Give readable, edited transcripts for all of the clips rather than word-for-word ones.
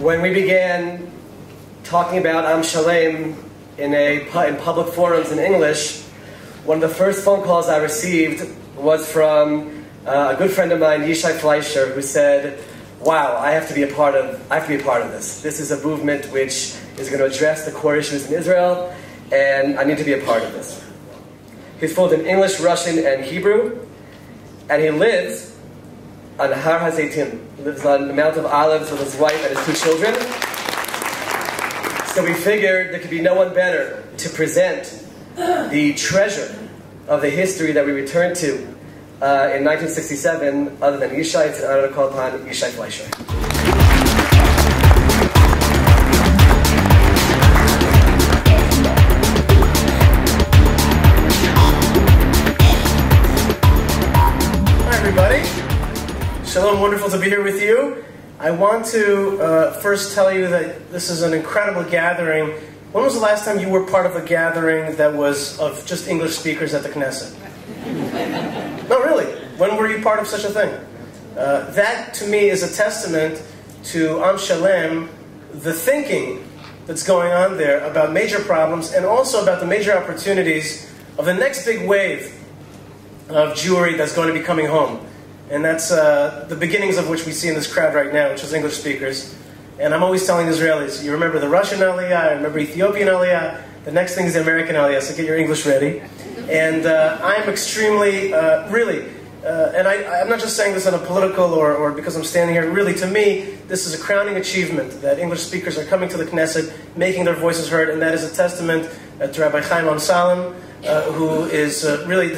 When we began talking about Am Shalem in public forums in English, one of the first phone calls I received was from a good friend of mine, Yishai Fleisher, who said, "Wow, I have to be a part of this. This is a movement which is going to address the core issues in Israel, and I need to be a part of this." He's fluent in English, Russian, and Hebrew, and he lives on Har HaZeitim. He lives on the Mount of Olives with his wife and his 2 children. So we figured there could be no one better to present the treasure of the history that we returned to in 1967, other than Yishai. It's an honor to call upon Yishai Fleisher. Hi everybody. Shalom, wonderful to be here with you. I want to first tell you that this is an incredible gathering. When was the last time you were part of a gathering that was of just English speakers at the Knesset? No, really. When were you part of such a thing? That, to me, is a testament to Am Shalem, the thinking that's going on there about major problems and also about the major opportunities of the next big wave of Jewry that's going to be coming home. And that's the beginnings of which we see in this crowd right now, which is English speakers. And I'm always telling Israelis, you remember the Russian Aliyah, I remember Ethiopian Aliyah, the next thing is the American Aliyah, so get your English ready. And I'm extremely, really, and I'm not just saying this on a political or because I'm standing here, really to me, this is a crowning achievement that English speakers are coming to the Knesset, making their voices heard, and that is a testament to Rabbi Chaim Shalem, who is really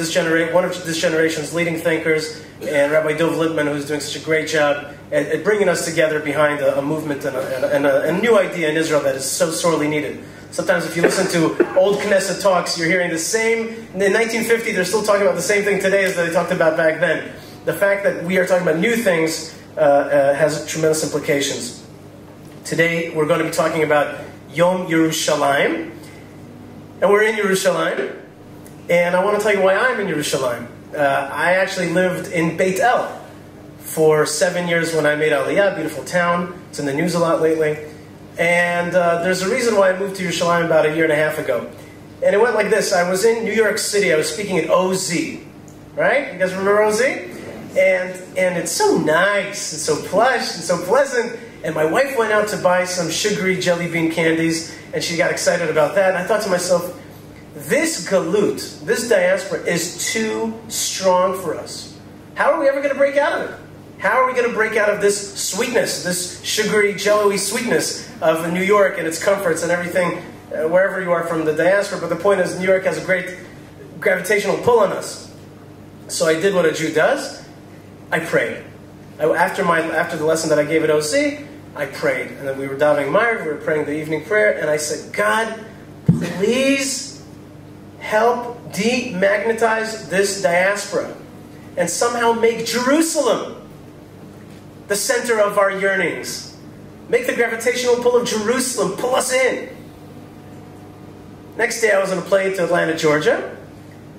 one of this generation's leading thinkers, and Rabbi Dov Lippman, who's doing such a great job at bringing us together behind a movement and a new idea in Israel that is so sorely needed. Sometimes if you listen to old Knesset talks, you're hearing the same. In 1950, they're still talking about the same thing today as they talked about back then. The fact that we are talking about new things has tremendous implications. Today, we're going to be talking about Yom Yerushalayim, and we're in Yerushalayim. And I want to tell you why I'm in Yerushalayim. I actually lived in Beit El for 7 years when I made Aliyah, beautiful town. It's in the news a lot lately. And there's a reason why I moved to Yerushalayim about 1.5 years ago. And it went like this. I was in New York City. I was speaking at OZ. Right? You guys remember OZ? And it's so nice and so plush and so pleasant. And my wife went out to buy some sugary jelly bean candies. And she got excited about that. And I thought to myself, this galut, this diaspora is too strong for us. How are we ever going to break out of it? How are we going to break out of this sweetness, this sugary, jello-y sweetness of New York and its comforts and everything, wherever you are from the diaspora? But the point is, New York has a great gravitational pull on us. So I did what a Jew does. I prayed. After the lesson that I gave at OC, I prayed. And then we were davening Ma'ariv, we were praying the evening prayer, and I said, God, please help demagnetize this diaspora and somehow make Jerusalem the center of our yearnings. Make the gravitational pull of Jerusalem pull us in. Next day I was on a plane to Atlanta, Georgia,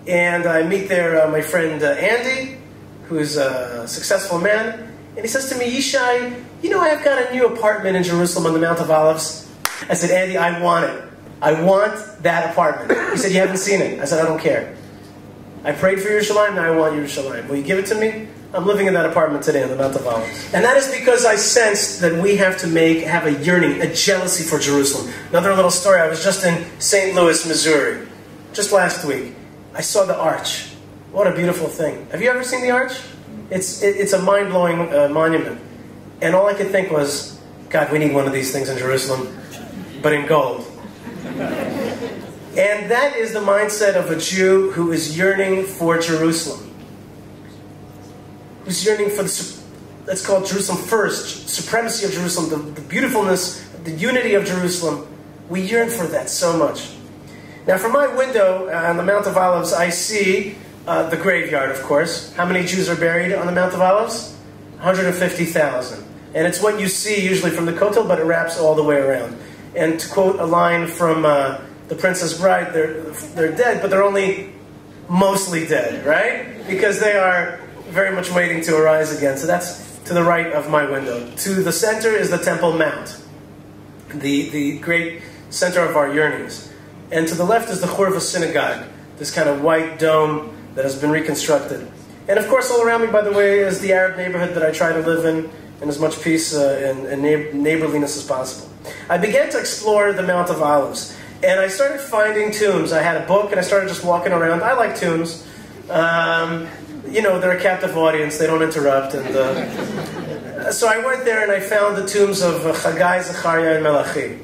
and I meet there my friend Andy, who is a successful man, and he says to me, Yishai, you know I've got a new apartment in Jerusalem on the Mount of Olives. I said, Andy, I want it. I want that apartment. He said, you haven't seen it. I said, I don't care. I prayed for Yerushalayim, now I want Yerushalayim. Will you give it to me? I'm living in that apartment today on the Mount of Olives. And that is because I sensed that we have to have a yearning, a jealousy for Jerusalem. Another little story, I was just in St. Louis, Missouri, just last week. I saw the arch. What a beautiful thing. Have you ever seen the arch? It's a mind-blowing monument. And all I could think was, God, we need one of these things in Jerusalem, but in gold. And that is the mindset of a Jew who is yearning for Jerusalem. Who's yearning for let's call it Jerusalem first, supremacy of Jerusalem, the beautifulness, the unity of Jerusalem. We yearn for that so much. Now from my window on the Mount of Olives, I see the graveyard, of course. How many Jews are buried on the Mount of Olives? 150,000. And it's what you see usually from the Kotel, but it wraps all the way around. And to quote a line from The Princess Bride, they're dead, but they're only mostly dead, right? Because they are very much waiting to arise again. So that's to the right of my window. To the center is the Temple Mount. the great center of our yearnings. And to the left is the Churva synagogue, this kind of white dome that has been reconstructed. And of course, all around me, by the way, is the Arab neighborhood that I try to live in as much peace and neighborliness as possible. I began to explore the Mount of Olives, and I started finding tombs. I had a book, and I started just walking around. I like tombs. You know, they're a captive audience. They don't interrupt. And so I went there, and I found the tombs of Chagai, Zechariah, and Malachi.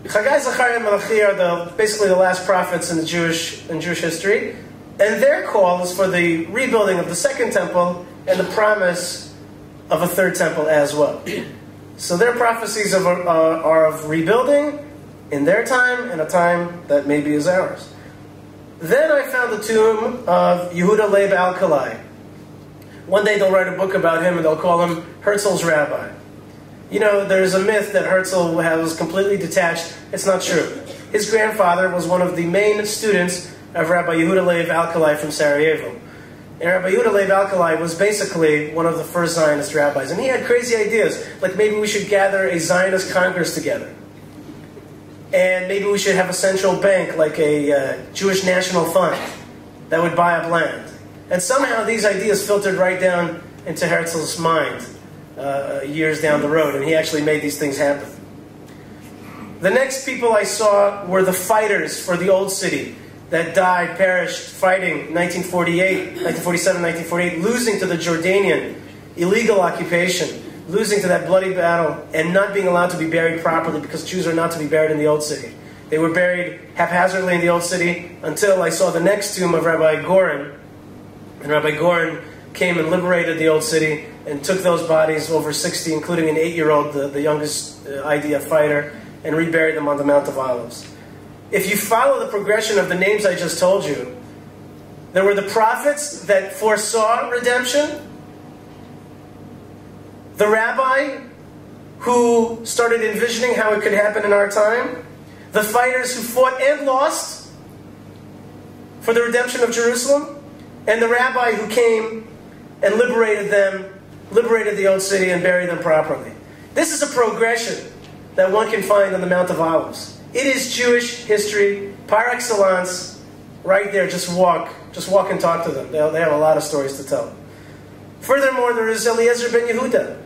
Chagai, Zechariah, and Malachi are basically the last prophets in Jewish history. And their call is for the rebuilding of the second temple and the promise of a third temple as well. So their prophecies are of rebuilding in their time and a time that maybe is ours. Then I found the tomb of Yehuda Leib Alkalai. One day they'll write a book about him and they'll call him Herzl's rabbi. You know, there's a myth that Herzl was completely detached. It's not true. His grandfather was one of the main students of Rabbi Yehuda Leib Alkalai from Sarajevo. And Rabbi Yehuda Leib Alkalai was basically one of the first Zionist rabbis. And he had crazy ideas, like maybe we should gather a Zionist Congress together. And maybe we should have a central bank, like a Jewish National Fund, that would buy up land. And somehow these ideas filtered right down into Herzl's mind years down the road, and he actually made these things happen. The next people I saw were the fighters for the old city that died, perished, fighting 1947, 1948, losing to the Jordanian illegal occupation, losing to that bloody battle, and not being allowed to be buried properly because Jews are not to be buried in the old city. They were buried haphazardly in the old city until I saw the next tomb of Rabbi Goren. And Rabbi Goren came and liberated the old city and took those bodies, over 60, including an 8-year-old, the youngest IDF fighter, and reburied them on the Mount of Olives. If you follow the progression of the names I just told you, there were the prophets that foresaw redemption, the rabbi who started envisioning how it could happen in our time, the fighters who fought and lost for the redemption of Jerusalem, and the rabbi who came and liberated the old city and buried them properly. This is a progression that one can find on the Mount of Olives. It is Jewish history, par excellence, right there. Just walk and talk to them. They have a lot of stories to tell. Furthermore, there is Eliezer ben Yehuda.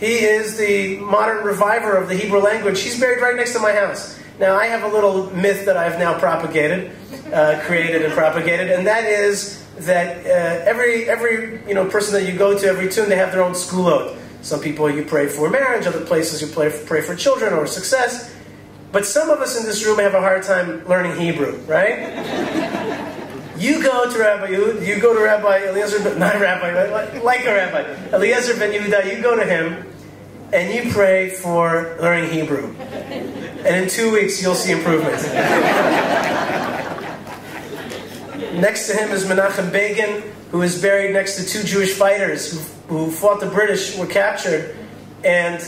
He is the modern reviver of the Hebrew language. He's buried right next to my house. Now, I have a little myth that I've now created and propagated, and that is that every person that you go to, every tomb, they have their own schoolot. Some people you pray for marriage, other places you pray for children or success. But some of us in this room have a hard time learning Hebrew, right? You go to Rabbi Eliezer, not Rabbi, like a Rabbi, Eliezer ben Yehuda, you go to him, and you pray for learning Hebrew. And in 2 weeks, you'll see improvement. Next to him is Menachem Begin, who is buried next to 2 Jewish fighters who fought the British, were captured, and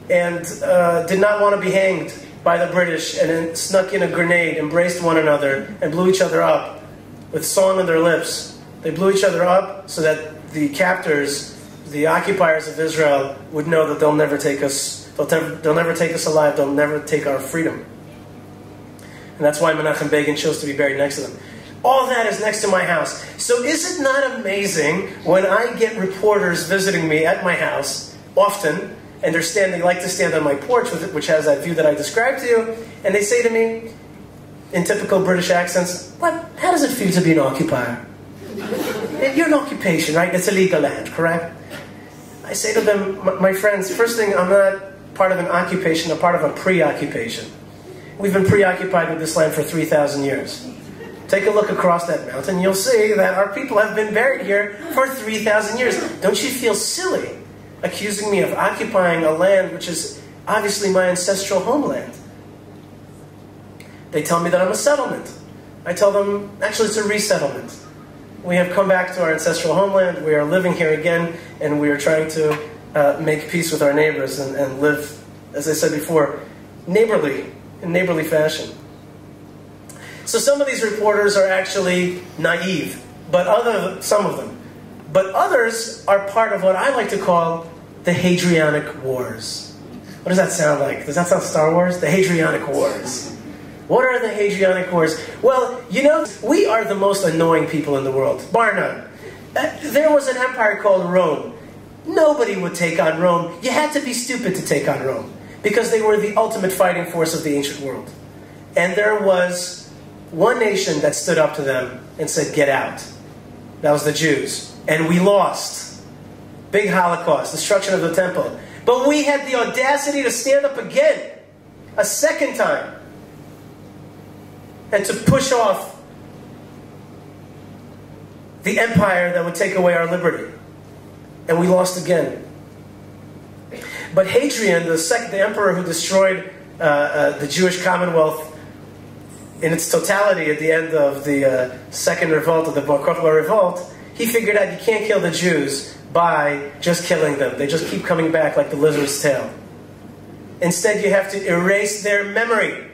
did not want to be hanged by the British, and then snuck in a grenade, embraced one another, and blew each other up with song on their lips. They blew each other up so that the captors, the occupiers of Israel, would know that they'll never take us. They'll never take us alive. They'll never take our freedom. And that's why Menachem Begin chose to be buried next to them. All that is next to my house. So is it not amazing when I get reporters visiting me at my house often? And they like to stand on my porch, which has that view that I described to you, and they say to me, in typical British accents, how does it feel to be an occupier? You're an occupation, right? It's illegal land, correct? I say to them, my friends, first thing, I'm not part of an occupation, I'm part of a preoccupation. We've been preoccupied with this land for 3,000 years. Take a look across that mountain, you'll see that our people have been buried here for 3,000 years. Don't you feel silly accusing me of occupying a land which is obviously my ancestral homeland? They tell me that I'm a settlement. I tell them, actually it's a resettlement. We have come back to our ancestral homeland, we are living here again, and we are trying to make peace with our neighbors and live, as I said before, in neighborly fashion. So some of these reporters are actually naive, some of them. But others are part of what I like to call the Hadrianic Wars. What does that sound like? Does that sound Star Wars? The Hadrianic Wars. What are the Hadrianic Wars? Well, you know, we are the most annoying people in the world, bar none. There was an empire called Rome. Nobody would take on Rome. You had to be stupid to take on Rome, because they were the ultimate fighting force of the ancient world. And there was one nation that stood up to them and said, get out. That was the Jews. And we lost. Big Holocaust, destruction of the temple. But we had the audacity to stand up again, a second time, and to push off the empire that would take away our liberty. And we lost again. But Hadrian, the emperor who destroyed the Jewish Commonwealth in its totality at the end of the second revolt, of the Bar Kokhba revolt, he figured out you can't kill the Jews by just killing them. They just keep coming back like the lizard's tail. Instead, you have to erase their memory.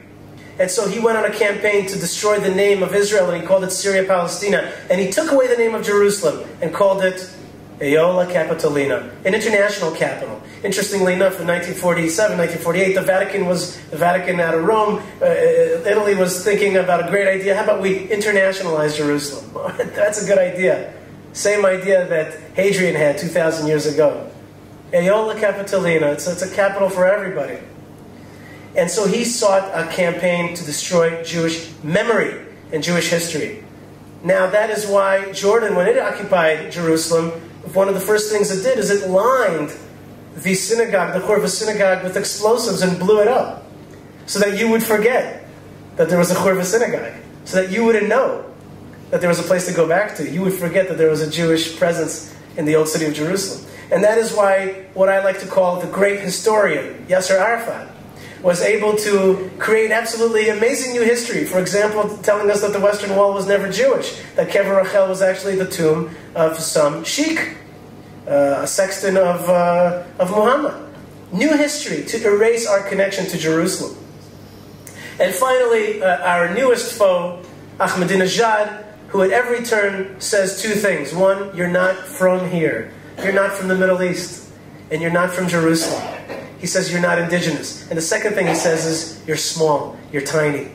And so he went on a campaign to destroy the name of Israel, and he called it Syria Palestina. And he took away the name of Jerusalem and called it Aeola Capitolina, an international capital. Interestingly enough, in 1947, 1948, the Vatican out of Rome, Italy was thinking about a great idea. How about we internationalize Jerusalem? That's a good idea. Same idea that Hadrian had 2,000 years ago. Aeola Capitolina, it's a capital for everybody. And so he sought a campaign to destroy Jewish memory and Jewish history. Now that is why Jordan, when it occupied Jerusalem, one of the first things it did is it lined the synagogue, the Churva synagogue, with explosives and blew it up, so that you would forget that there was a Churva synagogue, so that you wouldn't know that there was a place to go back to. You would forget that there was a Jewish presence in the old city of Jerusalem. And that is why what I like to call the great historian, Yasser Arafat, was able to create absolutely amazing new history. For example, telling us that the Western Wall was never Jewish, that Kever Rachel was actually the tomb of some sheikh, a sexton of Muhammad. New history to erase our connection to Jerusalem. And finally, our newest foe, Ahmadinejad, who at every turn says two things. One, you're not from here. You're not from the Middle East. And you're not from Jerusalem. He says you're not indigenous. And the second thing he says is you're small, you're tiny.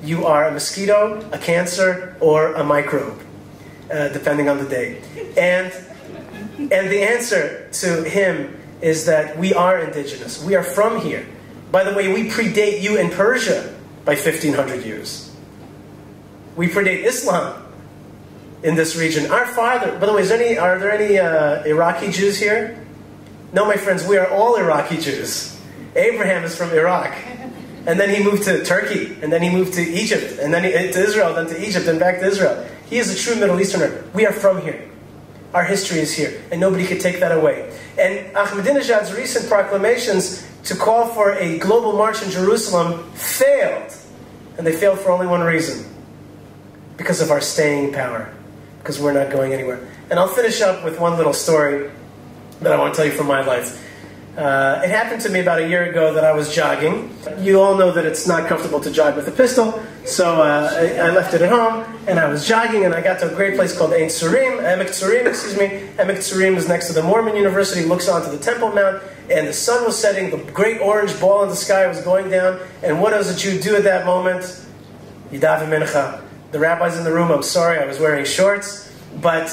You are a mosquito, a cancer, or a microbe, depending on the day. And the answer to him is that we are indigenous. We are from here. By the way, we predate you in Persia by 1,500 years. We predate Islam in this region. Our father, by the way, are there any Iraqi Jews here? No, my friends, we are all Iraqi Jews. Abraham is from Iraq. And then he moved to Turkey. And then he moved to Egypt. And then to Israel, then to Egypt, and back to Israel. He is a true Middle Easterner. We are from here. Our history is here. And nobody could take that away. And Ahmadinejad's recent proclamations to call for a global march in Jerusalem failed. And they failed for only one reason. Because of our staying power. Because we're not going anywhere. And I'll finish up with one little story that I want to tell you from my life. It happened to me about a year ago that I was jogging. You all know that it's not comfortable to jog with a pistol, so I left it at home, and I was jogging, and I got to a great place called Emek Tzurim, excuse me. Emek Tzurim is next to the Mormon University, looks onto the Temple Mount, and the sun was setting, the great orange ball in the sky was going down, and what does a Jew do at that moment? Yidav Mincha. The rabbi's in the room, I'm sorry, I was wearing shorts, but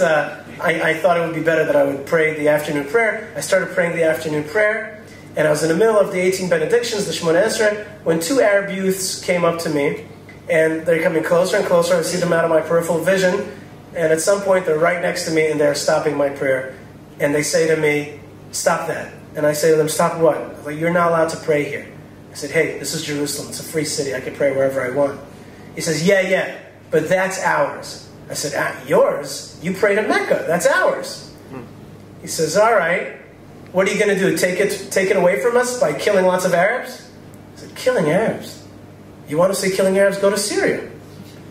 I thought it would be better that I would pray the afternoon prayer. I started praying the afternoon prayer, and I was in the middle of the 18 benedictions, the Shemona Esrei, when two Arab youths came up to me, and they're coming closer and closer. I see them out of my peripheral vision, and at some point they're right next to me, and they're stopping my prayer. And they say to me, stop that. And I say to them, stop what? I'm like, you're not allowed to pray here. I said, hey, this is Jerusalem. It's a free city. I can pray wherever I want. He says, yeah, but that's ours. I said, yours? You pray to Mecca. That's ours. He says, all right. What are you going to do? Take it away from us by killing lots of Arabs? I said, killing Arabs? You want to see killing Arabs? Go to Syria.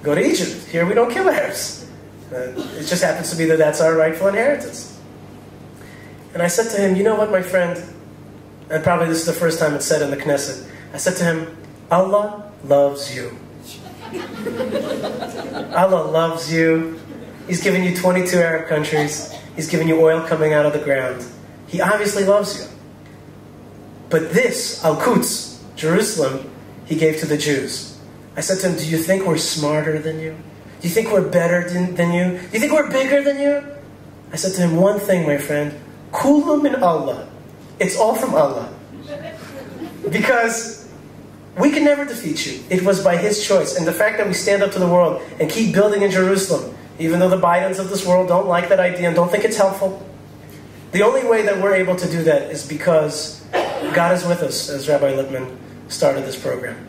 Go to Egypt. Here we don't kill Arabs. It just happens to be that that's our rightful inheritance. And I said to him, you know what, my friend? And probably this is the first time it's said in the Knesset. I said to him, Allah loves you. Allah loves you. He's given you 22 Arab countries. He's given you oil coming out of the ground. He obviously loves you. But this, Al-Quds, Jerusalem, he gave to the Jews. I said to him, do you think we're smarter than you? Do you think we're better than you? Do you think we're bigger than you? I said to him, one thing, my friend, Kulu min Allah. It's all from Allah. Because we can never defeat you. It was by His choice. And the fact that we stand up to the world and keep building in Jerusalem, even though the Bidens of this world don't like that idea and don't think it's helpful, the only way that we're able to do that is because God is with us, as Rabbi Lippman started this program.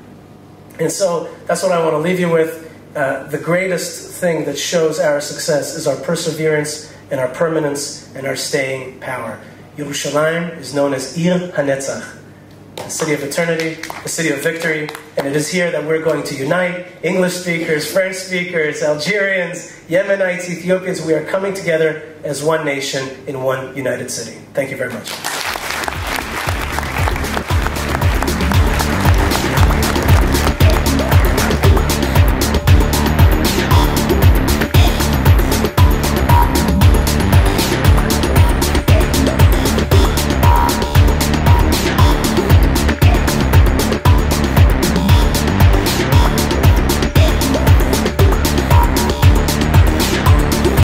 And so that's what I want to leave you with. The greatest thing that shows our success is our perseverance and our permanence and our staying power. Yerushalayim is known as Ir HaNetzach, the city of eternity, the city of victory, and it is here that we're going to unite English speakers, French speakers, Algerians, Yemenites, Ethiopians. We are coming together as one nation in one united city. Thank you very much.